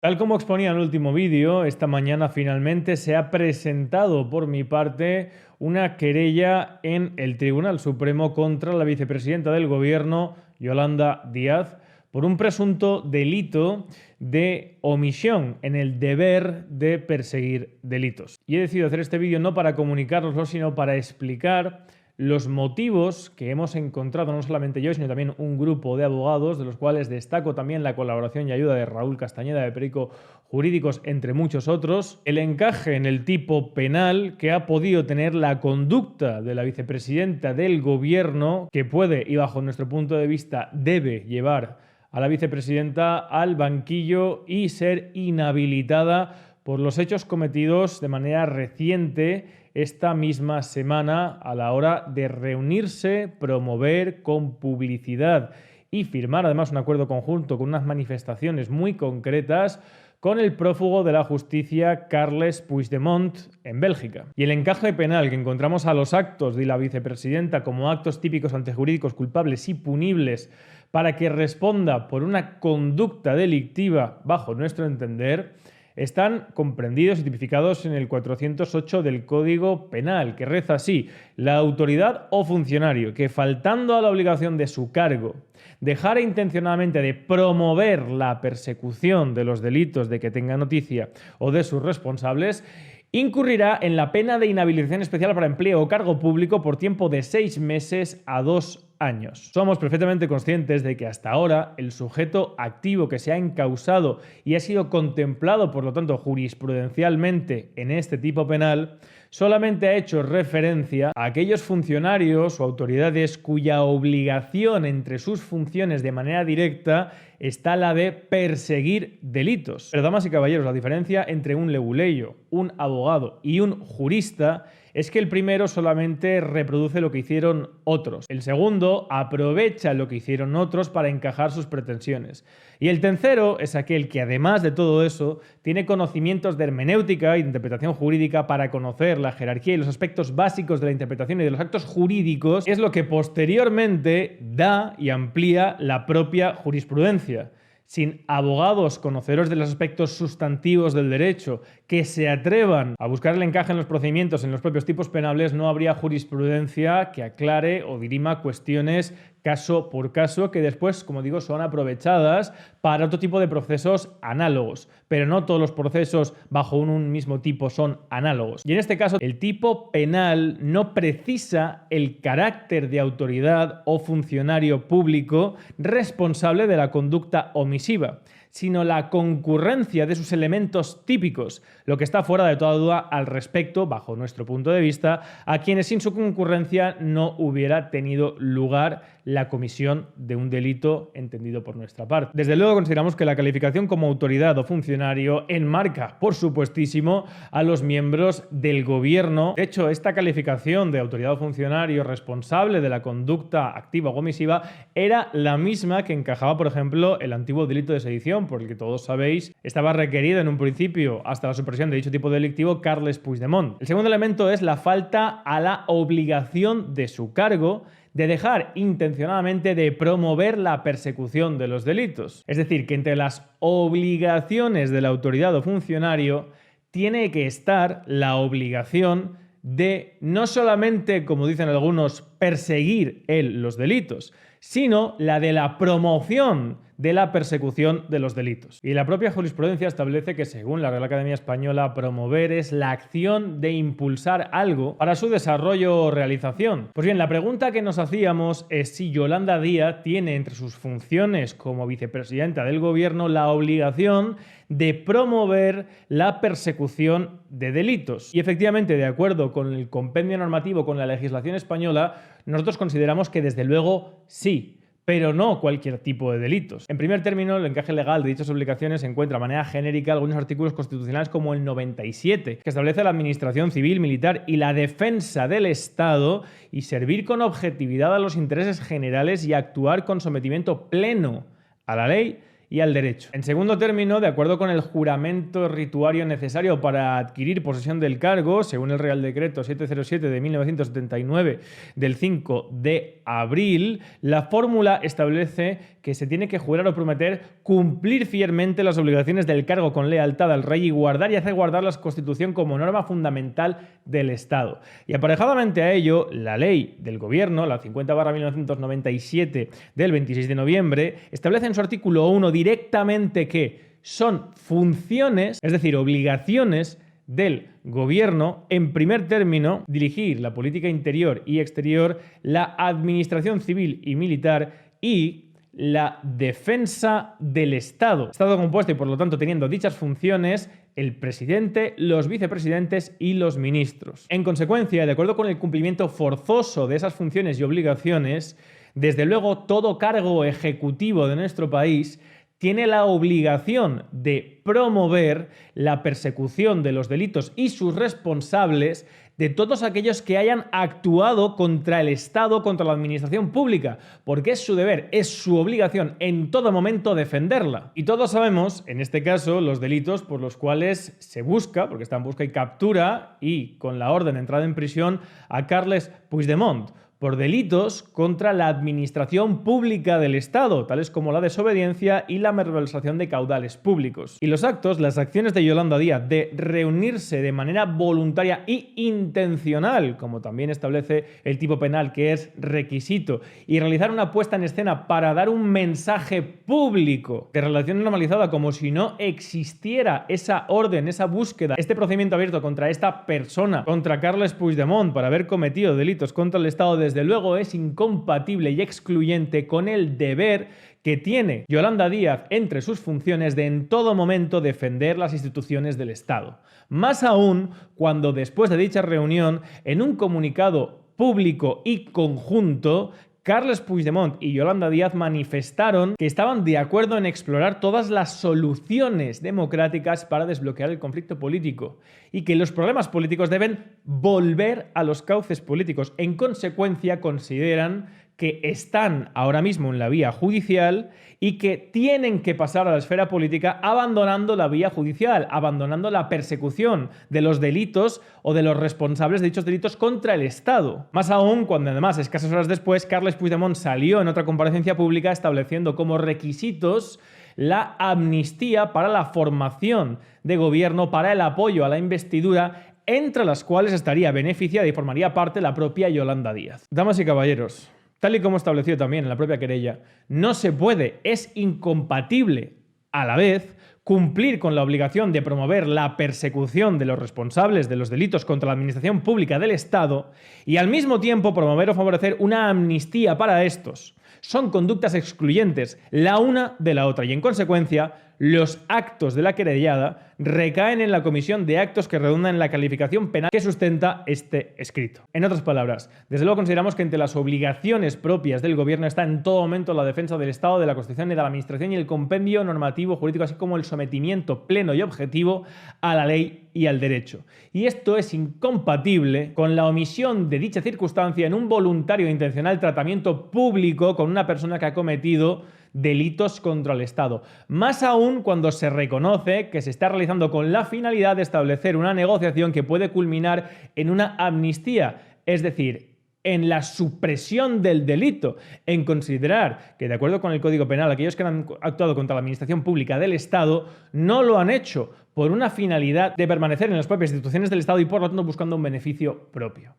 Tal como exponía en el último vídeo, esta mañana finalmente se ha presentado por mi parte una querella en el Tribunal Supremo contra la vicepresidenta del Gobierno, Yolanda Díaz, por un presunto delito de omisión en el deber de perseguir delitos. Y he decidido hacer este vídeo no para comunicároslo, sino para explicar los motivos que hemos encontrado, no solamente yo, sino también un grupo de abogados, de los cuales destaco también la colaboración y ayuda de Raúl Castañeda de Perico Jurídicos, entre muchos otros, el encaje en el tipo penal que ha podido tener la conducta de la vicepresidenta del Gobierno, que puede, y bajo nuestro punto de vista debe llevar a la vicepresidenta al banquillo y ser inhabilitada por los hechos cometidos de manera reciente esta misma semana a la hora de reunirse, promover con publicidad y firmar además un acuerdo conjunto con unas manifestaciones muy concretas con el prófugo de la justicia Carles Puigdemont en Bélgica. Y el encaje penal que encontramos a los actos de la vicepresidenta como actos típicos antejurídicos culpables y punibles para que responda por una conducta delictiva bajo nuestro entender, están comprendidos y tipificados en el 408 del Código Penal, que reza así: la autoridad o funcionario que, faltando a la obligación de su cargo, dejara intencionadamente de promover la persecución de los delitos de que tenga noticia o de sus responsables, incurrirá en la pena de inhabilitación especial para empleo o cargo público por tiempo de 6 meses a 2 años. Somos perfectamente conscientes de que hasta ahora el sujeto activo que se ha encausado y ha sido contemplado, por lo tanto, jurisprudencialmente en este tipo penal, solamente ha hecho referencia a aquellos funcionarios o autoridades cuya obligación entre sus funciones de manera directa está la de perseguir delitos. Pero, damas y caballeros, la diferencia entre un leguleyo, un abogado y un jurista es que el primero solamente reproduce lo que hicieron otros. El segundo aprovecha lo que hicieron otros para encajar sus pretensiones. Y el tercero es aquel que, además de todo eso, tiene conocimientos de hermenéutica y de interpretación jurídica para conocer la jerarquía y los aspectos básicos de la interpretación y de los actos jurídicos, es lo que posteriormente da y amplía la propia jurisprudencia. Sin abogados conocedores de los aspectos sustantivos del derecho que se atrevan a buscar el encaje en los procedimientos en los propios tipos penales, no habría jurisprudencia que aclare o dirima cuestiones caso por caso que después, como digo, son aprovechadas para otro tipo de procesos análogos. Pero no todos los procesos bajo un mismo tipo son análogos. Y en este caso, el tipo penal no precisa el carácter de autoridad o funcionario público responsable de la conducta omisiva, sino la concurrencia de sus elementos típicos, lo que está fuera de toda duda al respecto, bajo nuestro punto de vista, a quienes sin su concurrencia no hubiera tenido lugar la comisión de un delito entendido por nuestra parte. Desde luego consideramos que la calificación como autoridad o funcionario enmarca, por supuestísimo, a los miembros del gobierno. De hecho, esta calificación de autoridad o funcionario responsable de la conducta activa o omisiva era la misma que encajaba, por ejemplo, el antiguo delito de sedición, por el que todos sabéis estaba requerido en un principio, hasta la supresión de dicho tipo delictivo, Carles Puigdemont. El segundo elemento es la falta a la obligación de su cargo de dejar intencionadamente de promover la persecución de los delitos. Es decir, que entre las obligaciones de la autoridad o funcionario tiene que estar la obligación de no solamente, como dicen algunos, perseguir los delitos, sino la de la promoción de la persecución de los delitos. Y la propia jurisprudencia establece que, según la Real Academia Española, promover es la acción de impulsar algo para su desarrollo o realización. Pues bien, la pregunta que nos hacíamos es si Yolanda Díaz tiene entre sus funciones como vicepresidenta del Gobierno la obligación de promover la persecución de delitos. Y efectivamente, de acuerdo con el compendio normativo, con la legislación española, nosotros consideramos que desde luego sí, pero no cualquier tipo de delitos. En primer término, el encaje legal de dichas obligaciones se encuentra de manera genérica en algunos artículos constitucionales como el 97, que establece la administración civil, militar y la defensa del Estado y servir con objetividad a los intereses generales y actuar con sometimiento pleno a la ley y al derecho. En segundo término, de acuerdo con el juramento rituario necesario para adquirir posesión del cargo, según el Real Decreto 707 de 1979 del 5 de abril, la fórmula establece que se tiene que jurar o prometer cumplir fielmente las obligaciones del cargo con lealtad al rey y guardar y hacer guardar la Constitución como norma fundamental del Estado. Y aparejadamente a ello, la ley del gobierno, la 50/1997 del 26 de noviembre, establece en su artículo 1 directamente que son funciones, es decir, obligaciones del gobierno, en primer término, dirigir la política interior y exterior, la administración civil y militar y la defensa del Estado. Estado compuesto y, por lo tanto, teniendo dichas funciones, el presidente, los vicepresidentes y los ministros. En consecuencia, de acuerdo con el cumplimiento forzoso de esas funciones y obligaciones, desde luego todo cargo ejecutivo de nuestro país tiene la obligación de promover la persecución de los delitos y sus responsables de todos aquellos que hayan actuado contra el Estado, contra la administración pública, porque es su deber, es su obligación en todo momento defenderla. Y todos sabemos, en este caso, los delitos por los cuales se busca, porque está en busca y captura, y con la orden de entrada en prisión, a Carles Puigdemont, por delitos contra la administración pública del Estado, tales como la desobediencia y la malversación de caudales públicos. Y los actos, las acciones de Yolanda Díaz de reunirse de manera voluntaria e intencional, como también establece el tipo penal que es requisito, y realizar una puesta en escena para dar un mensaje público de relación normalizada como si no existiera esa orden, esa búsqueda, este procedimiento abierto contra esta persona, contra Carles Puigdemont, para haber cometido delitos contra el Estado, desde luego es incompatible y excluyente con el deber que tiene Yolanda Díaz entre sus funciones de en todo momento defender las instituciones del Estado. Más aún cuando después de dicha reunión, en un comunicado público y conjunto, Carles Puigdemont y Yolanda Díaz manifestaron que estaban de acuerdo en explorar todas las soluciones democráticas para desbloquear el conflicto político y que los problemas políticos deben volver a los cauces políticos. En consecuencia, consideran que están ahora mismo en la vía judicial y que tienen que pasar a la esfera política abandonando la vía judicial, abandonando la persecución de los delitos o de los responsables de dichos delitos contra el Estado. Más aún cuando, además, escasas horas después, Carles Puigdemont salió en otra comparecencia pública estableciendo como requisitos la amnistía para la formación de gobierno, para el apoyo a la investidura, entre las cuales estaría beneficiada y formaría parte la propia Yolanda Díaz. Damas y caballeros, tal y como establecido también en la propia querella, no se puede, es incompatible a la vez cumplir con la obligación de promover la persecución de los responsables de los delitos contra la administración pública del Estado y al mismo tiempo promover o favorecer una amnistía para estos. Son conductas excluyentes la una de la otra y, en consecuencia, los actos de la querellada recaen en la comisión de actos que redundan en la calificación penal que sustenta este escrito. En otras palabras, desde luego consideramos que entre las obligaciones propias del gobierno está en todo momento la defensa del Estado, de la Constitución y de la Administración y el compendio normativo jurídico, así como el sometimiento pleno y objetivo a la ley y al derecho. Y esto es incompatible con la omisión de dicha circunstancia en un voluntario e intencional tratamiento público con una persona que ha cometido delitos contra el Estado. Más aún cuando se reconoce que se está realizando con la finalidad de establecer una negociación que puede culminar en una amnistía, es decir, en la supresión del delito, en considerar que, de acuerdo con el Código Penal, aquellos que han actuado contra la administración pública del Estado no lo han hecho por una finalidad de permanecer en las propias instituciones del Estado y, por lo tanto, buscando un beneficio propio.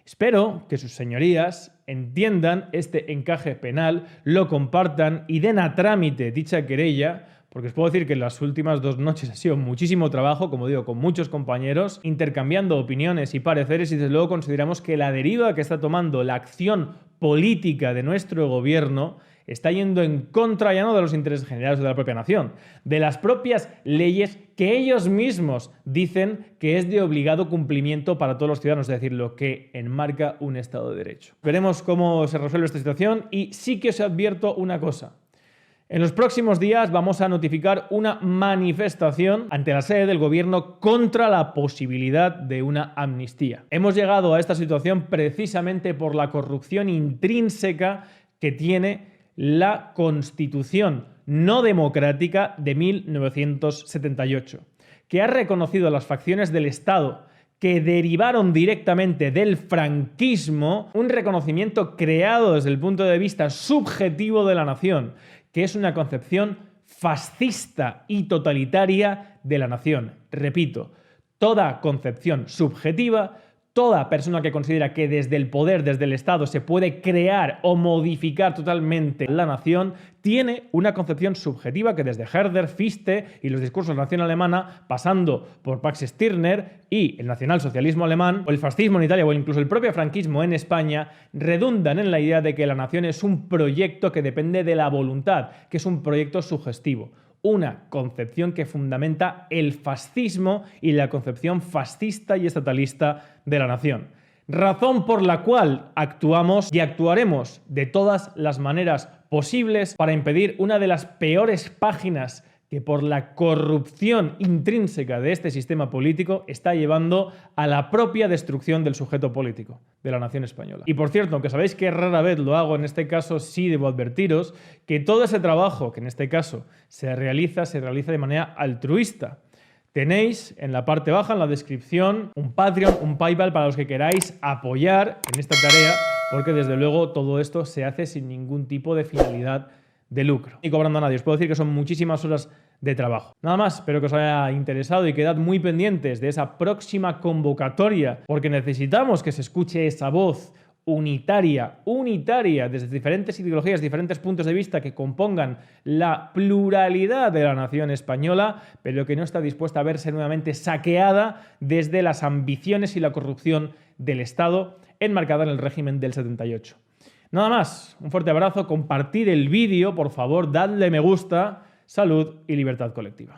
Espero que sus señorías entiendan este encaje penal, lo compartan y den a trámite dicha querella, porque os puedo decir que en las últimas 2 noches ha sido muchísimo trabajo, como digo, con muchos compañeros, intercambiando opiniones y pareceres, y desde luego consideramos que la deriva que está tomando la acción política de nuestro gobierno está yendo en contra ya no de los intereses generales de la propia nación, de las propias leyes que ellos mismos dicen que es de obligado cumplimiento para todos los ciudadanos, es decir, lo que enmarca un Estado de Derecho. Veremos cómo se resuelve esta situación y sí que os advierto una cosa. En los próximos días vamos a notificar una manifestación ante la sede del gobierno contra la posibilidad de una amnistía. Hemos llegado a esta situación precisamente por la corrupción intrínseca que tiene la Constitución, no democrática de 1978, que ha reconocido las facciones del Estado que derivaron directamente del franquismo, un reconocimiento creado desde el punto de vista subjetivo de la nación, que es una concepción fascista y totalitaria de la nación. Repito, toda concepción subjetiva, toda persona que considera que desde el poder, desde el Estado, se puede crear o modificar totalmente la nación, tiene una concepción subjetiva que desde Herder, Fichte y los discursos de la nación alemana, pasando por Max Stirner y el nacionalsocialismo alemán, o el fascismo en Italia, o incluso el propio franquismo en España, redundan en la idea de que la nación es un proyecto que depende de la voluntad, que es un proyecto sugestivo. Una concepción que fundamenta el fascismo y la concepción fascista y estatalista de la nación. Razón por la cual actuamos y actuaremos de todas las maneras posibles para impedir una de las peores páginas que por la corrupción intrínseca de este sistema político está llevando a la propia destrucción del sujeto político de la nación española. Y por cierto, aunque sabéis que rara vez lo hago, en este caso sí debo advertiros que todo ese trabajo que en este caso se realiza de manera altruista. Tenéis en la parte baja, en la descripción, un Patreon, un PayPal para los que queráis apoyar en esta tarea, porque desde luego todo esto se hace sin ningún tipo de finalidad de lucro y cobrando a nadie. Os puedo decir que son muchísimas horas de trabajo. Nada más, espero que os haya interesado y quedad muy pendientes de esa próxima convocatoria, porque necesitamos que se escuche esa voz unitaria, desde diferentes ideologías, diferentes puntos de vista que compongan la pluralidad de la nación española, pero que no está dispuesta a verse nuevamente saqueada desde las ambiciones y la corrupción del Estado enmarcada en el régimen del 78. Nada más, un fuerte abrazo, compartid el vídeo, por favor, dadle me gusta, salud y libertad colectiva.